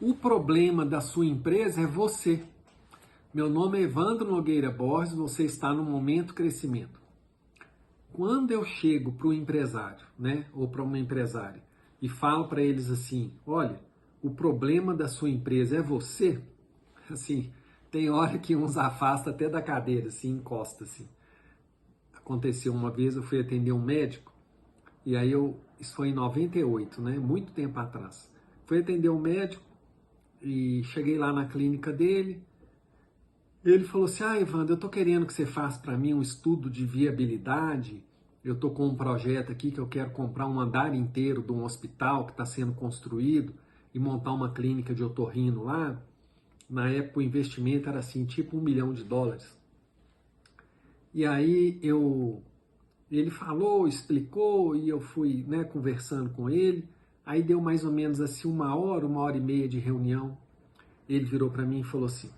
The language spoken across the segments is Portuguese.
O problema da sua empresa é você. Meu nome é Evandro Nogueira Borges, você está no Momento Crescimento. Quando eu chego para o empresário, né, ou para uma empresária, e falo para eles assim, olha, o problema da sua empresa é você, assim, tem hora que uns afasta até da cadeira, assim, encosta, assim. Aconteceu uma vez, eu fui atender um médico, e aí isso foi em 98, né, muito tempo atrás. Fui atender um médico, e cheguei lá na clínica dele, ele falou assim, Evandro, eu tô querendo que você faça para mim um estudo de viabilidade, eu tô com um projeto aqui que eu quero comprar um andar inteiro de um hospital que está sendo construído e montar uma clínica de otorrino lá. Na época o investimento era assim, tipo US$ 1 milhão. E aí ele falou, explicou e eu fui, né, conversando com ele, aí deu mais ou menos assim 1 hora e meia de reunião. Ele virou para mim e falou assim,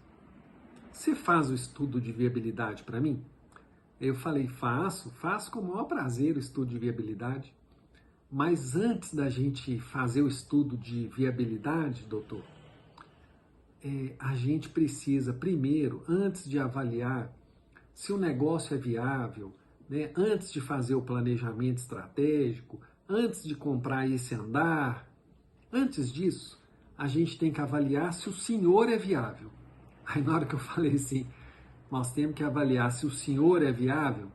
você faz o estudo de viabilidade para mim? Eu falei, faço com o maior prazer o estudo de viabilidade. Mas antes da gente fazer o estudo de viabilidade, doutor, a gente precisa primeiro, antes de avaliar se o negócio é viável, né, antes de fazer o planejamento estratégico, antes de comprar esse andar, antes disso, a gente tem que avaliar se o senhor é viável. Aí na hora que eu falei assim, nós temos que avaliar se o senhor é viável,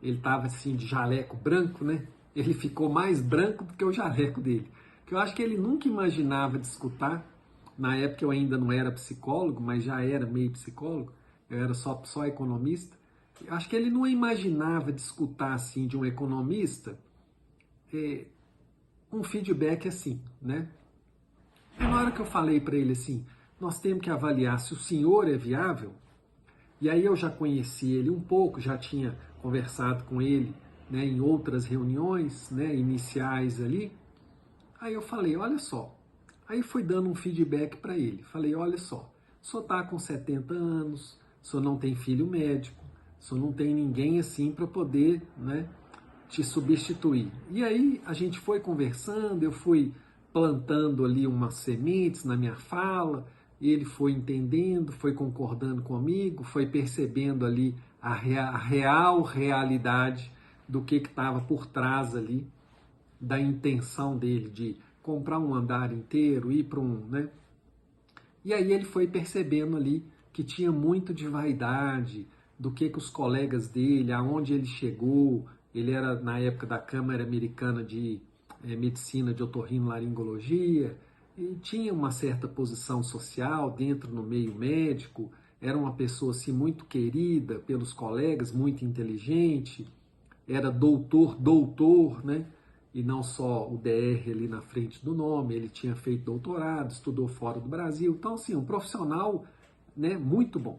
ele estava assim de jaleco branco, né? Ele ficou mais branco do que o jaleco dele. Que eu acho que ele nunca imaginava de escutar. Na época eu ainda não era psicólogo, mas já era meio psicólogo. Eu era só economista. Eu acho que ele não imaginava de escutar assim de um economista um feedback assim, né? E na hora que eu falei para ele assim, nós temos que avaliar se o senhor é viável. E aí eu já conheci ele um pouco, já tinha conversado com ele, né, em outras reuniões, né, iniciais ali. Aí eu falei, olha só. Aí fui dando um feedback para ele. Falei, olha só, o senhor está com 70 anos, o senhor não tem filho médico, o senhor não tem ninguém assim para poder, né, te substituir. E aí a gente foi conversando, eu fui plantando ali umas sementes na minha fala, e ele foi entendendo, foi concordando comigo, foi percebendo ali a real realidade do que estava por trás ali, da intenção dele de comprar um andar inteiro, ir para um, né? E aí ele foi percebendo ali que tinha muito de vaidade, do que os colegas dele, aonde ele chegou. Ele era na época da Câmara Americana de Medicina de Otorrinolaringologia e tinha uma certa posição social dentro no meio médico. Era uma pessoa assim muito querida pelos colegas, muito inteligente. Era doutor, né? E não só o DR ali na frente do nome, ele tinha feito doutorado, estudou fora do Brasil, então assim, um profissional, né, muito bom.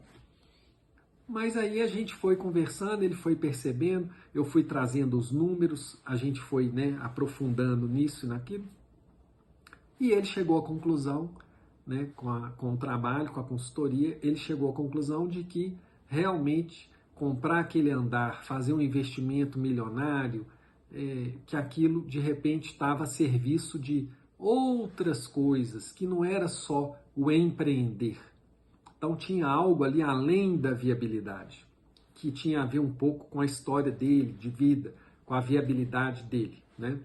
Mas aí a gente foi conversando, ele foi percebendo, eu fui trazendo os números, a gente foi, né, aprofundando nisso e naquilo, e ele chegou à conclusão, né, com o trabalho, com a consultoria, ele chegou à conclusão de que realmente comprar aquele andar, fazer um investimento milionário, que aquilo de repente estava a serviço de outras coisas, que não era só o empreender. Então tinha algo ali além da viabilidade, que tinha a ver um pouco com a história dele, de vida, com a viabilidade dele, né?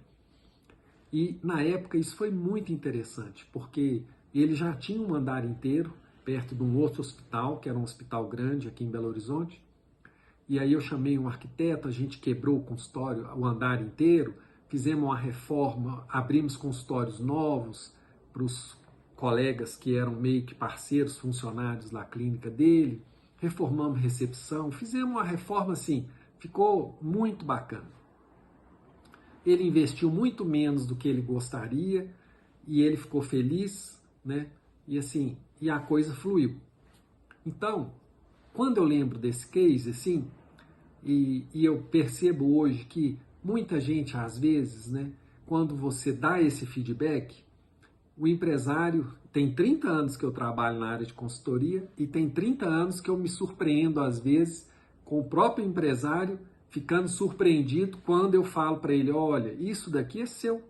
E na época isso foi muito interessante, porque ele já tinha um andar inteiro perto de um outro hospital, que era um hospital grande aqui em Belo Horizonte. E aí eu chamei um arquiteto, a gente quebrou o consultório, o andar inteiro, fizemos uma reforma, abrimos consultórios novos para os colegas que eram meio que parceiros, funcionários da clínica dele, reformamos recepção, fizemos uma reforma assim, ficou muito bacana. Ele investiu muito menos do que ele gostaria e ele ficou feliz, né? E assim, e a coisa fluiu. Então, quando eu lembro desse case, assim, e eu percebo hoje que muita gente, às vezes, né, quando você dá esse feedback, o empresário, tem 30 anos que eu trabalho na área de consultoria e tem 30 anos que eu me surpreendo, às vezes, com o próprio empresário ficando surpreendido quando eu falo para ele, olha, isso daqui é seu.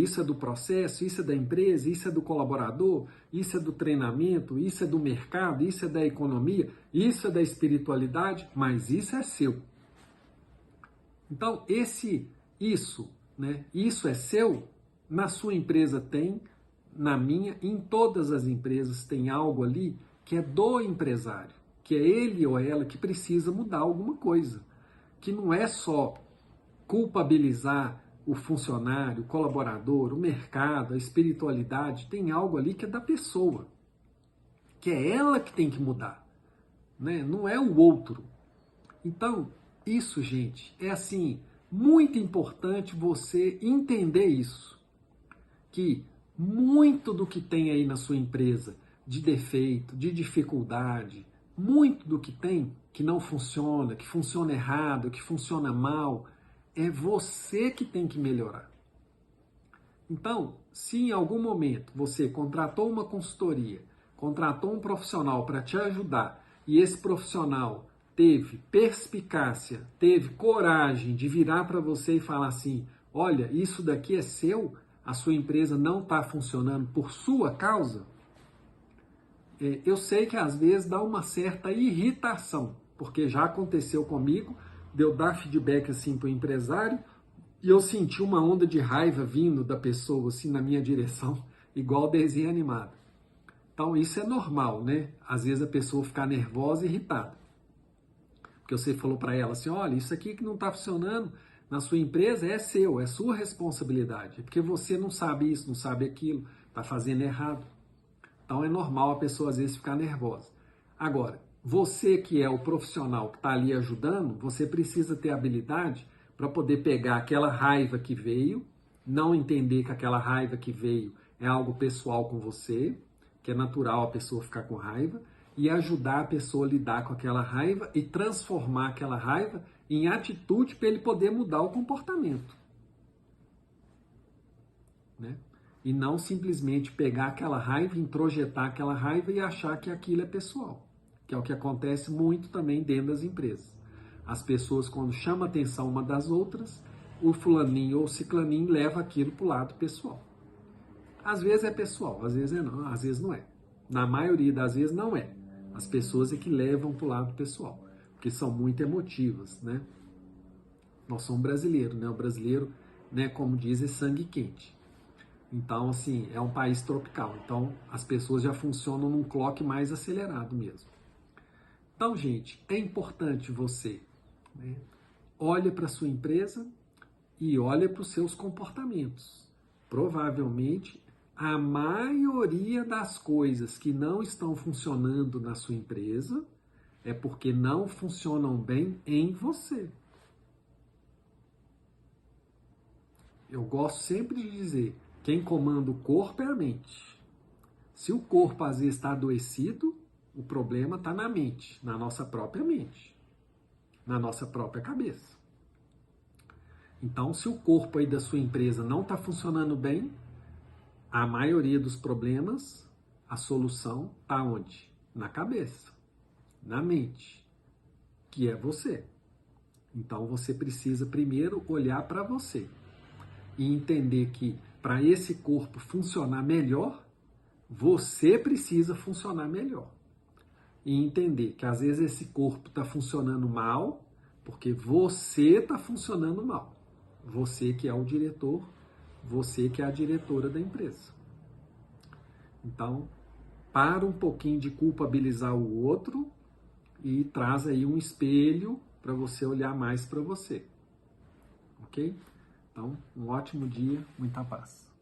isso é do processo, isso é da empresa, isso é do colaborador, isso é do treinamento, isso é do mercado, isso é da economia, isso é da espiritualidade, mas isso é seu. Então, isso é seu, na sua empresa tem, na minha, em todas as empresas tem algo ali que é do empresário, que é ele ou ela que precisa mudar alguma coisa, que não é só culpabilizar o funcionário, o colaborador, o mercado, a espiritualidade, tem algo ali que é da pessoa, que é ela que tem que mudar, né? Não é o outro. Então, isso, gente, é assim, muito importante você entender isso, que muito do que tem aí na sua empresa de defeito, de dificuldade, muito do que tem que não funciona, que funciona errado, que funciona mal, é você que tem que melhorar. Então, se em algum momento você contratou uma consultoria, contratou um profissional para te ajudar e esse profissional teve perspicácia, teve coragem de virar para você e falar assim: olha, isso daqui é seu, a sua empresa não está funcionando por sua causa, eu sei que às vezes dá uma certa irritação, porque já aconteceu comigo, de eu dar feedback assim para o empresário e eu senti uma onda de raiva vindo da pessoa assim na minha direção, igual desenho animado. Então isso é normal, né? Às vezes a pessoa ficar nervosa e irritada. Porque você falou para ela assim: olha, isso aqui que não está funcionando na sua empresa é seu, é sua responsabilidade. É porque você não sabe isso, não sabe aquilo, está fazendo errado. Então é normal a pessoa às vezes ficar nervosa. Agora, você que é o profissional que está ali ajudando, você precisa ter habilidade para poder pegar aquela raiva que veio, não entender que aquela raiva que veio é algo pessoal com você, que é natural a pessoa ficar com raiva, e ajudar a pessoa a lidar com aquela raiva e transformar aquela raiva em atitude para ele poder mudar o comportamento, né? E não simplesmente pegar aquela raiva, introjetar aquela raiva e achar que aquilo é pessoal, que é o que acontece muito também dentro das empresas. As pessoas, quando chamam a atenção uma das outras, o fulaninho ou o ciclaninho leva aquilo para o lado pessoal. Às vezes é pessoal, às vezes não, às vezes não é. Na maioria das vezes não é. As pessoas é que levam para o lado pessoal, porque são muito emotivas, né? Nós somos brasileiros, né? O brasileiro, né, como diz, é sangue quente. Então, assim, é um país tropical. Então, as pessoas já funcionam num clock mais acelerado mesmo. Então, gente, é importante você, né, olhe para a sua empresa e olhe para os seus comportamentos. Provavelmente, a maioria das coisas que não estão funcionando na sua empresa é porque não funcionam bem em você. Eu gosto sempre de dizer: quem comanda o corpo é a mente. Se o corpo às vezes está adoecido, o problema está na mente, na nossa própria mente, na nossa própria cabeça. Então, se o corpo aí da sua empresa não está funcionando bem, a maioria dos problemas, a solução está onde? Na cabeça, na mente, que é você. Então, você precisa primeiro olhar para você e entender que para esse corpo funcionar melhor, você precisa funcionar melhor. E entender que às vezes esse corpo está funcionando mal, porque você está funcionando mal. Você que é o diretor, você que é a diretora da empresa. Então, para um pouquinho de culpabilizar o outro e traz aí um espelho para você olhar mais para você. Ok? Então, um ótimo dia, muita paz.